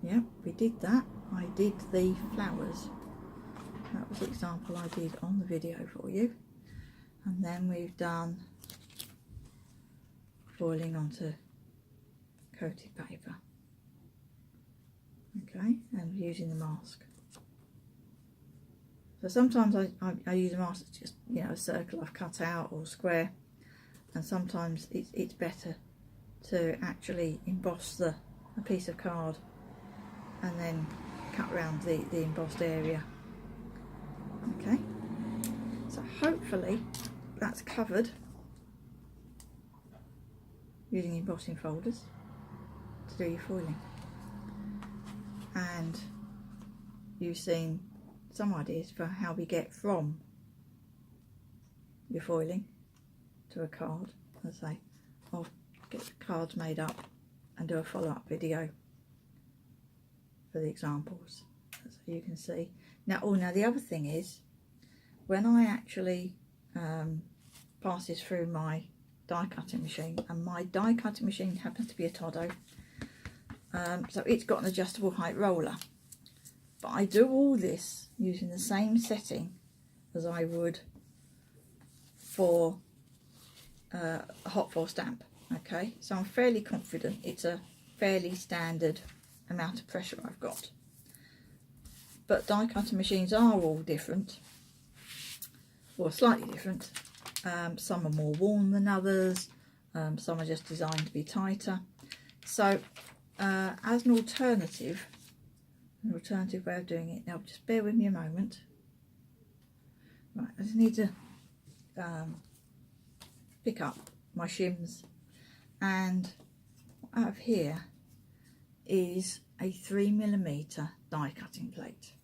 Yep, we did that. I did the flowers. That was the example I did on the video for you. And then we've done foiling onto coated paper. Okay, and using the mask. So sometimes I use a mask that's just, you know, a circle I've cut out or square, and sometimes it's better to actually emboss a piece of card and then cut around the embossed area. Okay, so hopefully that's covered using embossing folders to do your foiling, and you've seen some ideas for how we get from your foiling to a card. As I say, I'll get the cards made up and do a follow-up video for the examples so you can see. Now the other thing is, when I actually pass this through my die cutting machine, and my die cutting machine happens to be a Todo, so it's got an adjustable height roller, but I do all this using the same setting as I would for a hot foil stamp. Okay, so I'm fairly confident it's a fairly standard amount of pressure I've got. But die cutting machines are all different, or slightly different. Some are more worn than others, some are just designed to be tighter. So as an alternative way of doing it, now just bear with me a moment. Right, I just need to pick up my shims, and what I have here is a 3mm die cutting plate.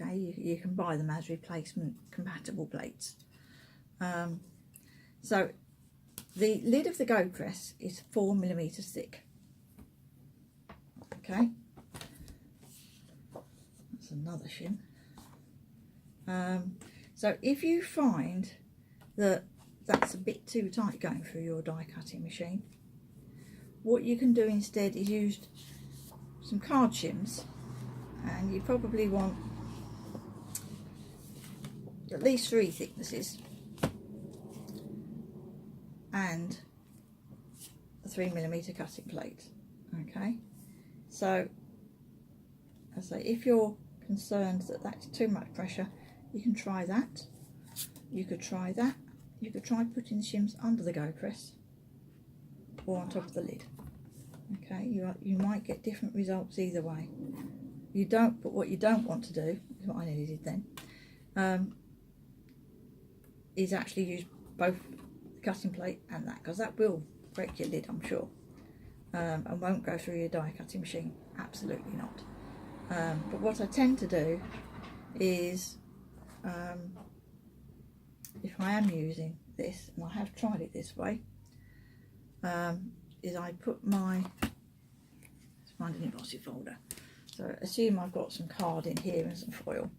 Okay, you can buy them as replacement compatible plates. So the lid of the GoPress is 4mm thick. Okay, that's another shim. So if you find that that's a bit too tight going through your die cutting machine, what you can do instead is use some card shims, and you probably want at least 3 thicknesses and a 3mm cutting plate. Okay, so as I say, if you're concerned that that's too much pressure, you can try that. You could try that. You could try putting the shims under the GoPress or on top of the lid. Okay, you might get different results either way. But what you don't want to do, is what I nearly did then, is actually use both the cutting plate and that, because that will break your lid, I'm sure, and won't go through your die cutting machine. Absolutely not. But what I tend to do is, if I am using this, and I have tried it this way, is I put my, let's find an embossing folder, so assume I've got some card in here and some foil,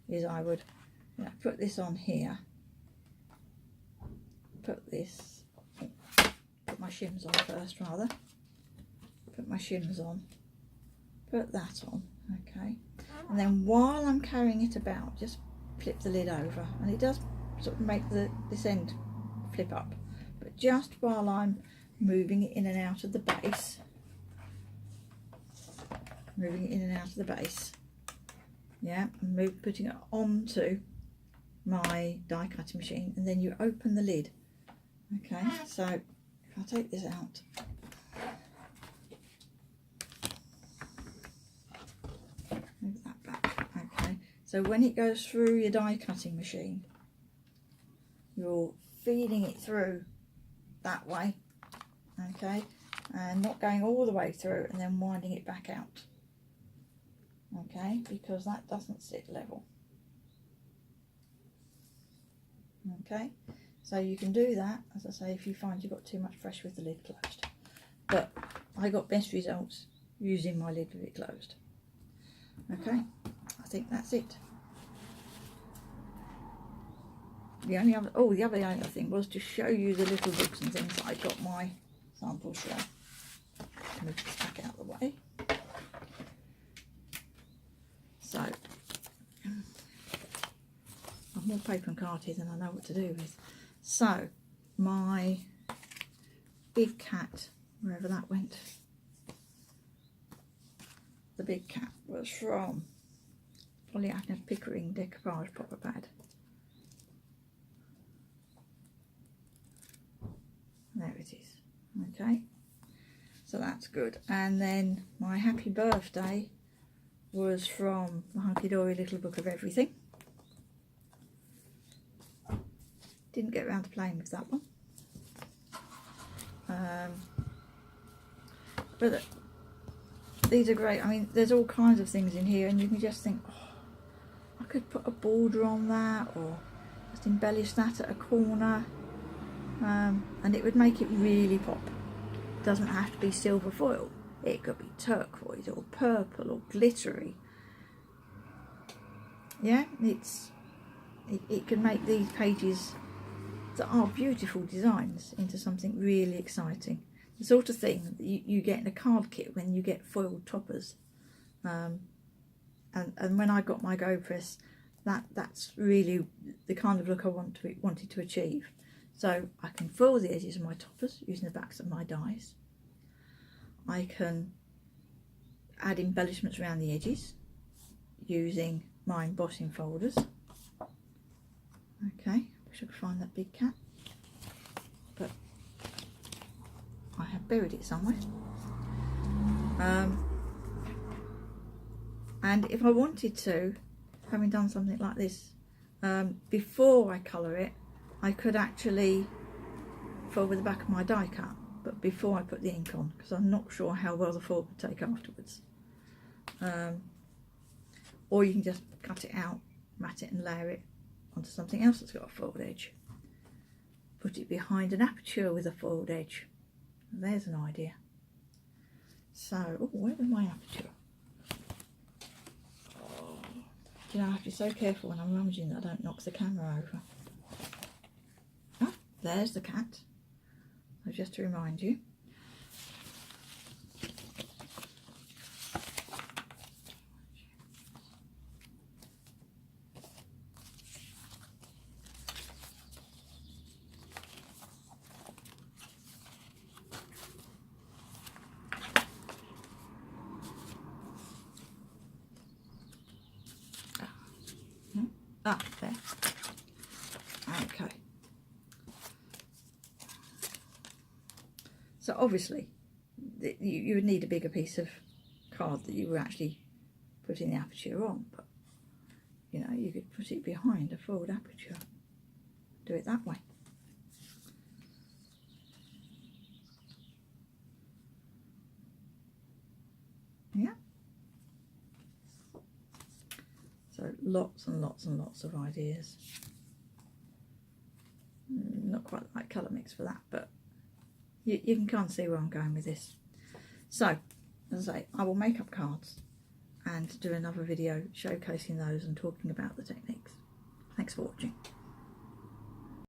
is I would, you know, put this on here, put my shims on first rather, put my shims on, put that on, okay, and then while I'm carrying it about, just flip the lid over, and it does sort of make this end flip up, but just while I'm moving it in and out of the base, yeah, and putting it onto my die cutting machine, and then you open the lid. Okay, so if I take this out, move that back. Okay, so when it goes through your die cutting machine, you're feeding it through that way, okay, and not going all the way through and then winding it back out, okay, because that doesn't sit level. Okay, so you can do that, as I say, if you find you've got too much pressure with the lid closed, but I got best results using my lid with it closed. Okay, I think that's it. The other thing was to show you the little books and things that I got my samples from. Move this back out of the way. more paper and card here than I know what to do with. So my big cat, wherever that went, the big cat was from Polyachnus Pickering Decoupage Proper Pad. There it is. Okay, so that's good. And then my happy birthday was from the Hunky Dory Little Book of Everything. Didn't get around to playing with that one. But these are great. I mean, there's all kinds of things in here, and you can just think, oh, I could put a border on that, or just embellish that at a corner, and it would make it really pop. It doesn't have to be silver foil. It could be turquoise or purple or glittery. Yeah, it can make these pages that are beautiful designs into something really exciting. The sort of thing that you get in a card kit when you get foiled toppers. And when I got my GoPress, that's really the kind of look I wanted to achieve. So I can foil the edges of my toppers using the backs of my dies. I can add embellishments around the edges using my embossing folders. Okay, wish I could find that big cat, but I have buried it somewhere. And if I wanted to, having done something like this, before I colour it, I could actually foil with the back of my die cut, but before I put the ink on, because I'm not sure how well the foil would take afterwards. Or you can just cut it out, mat it and layer it onto something else that's got a foiled edge. Put it behind an aperture with a foiled edge. There's an idea. So, oh, where was my aperture? Oh, you know, I have to be so careful when I'm rummaging that I don't knock the camera over. Ah, there's the cat. So just to remind you. Ah, there. Okay. So obviously, you would need a bigger piece of card that you were actually putting the aperture on, but you know, you could put it behind a foiled aperture. Do it that way. Yeah. So lots and lots and lots of ideas. Not quite the right colour mix for that, but you can kind of see where I'm going with this. So, as I say, I will make up cards and do another video showcasing those and talking about the techniques. Thanks for watching.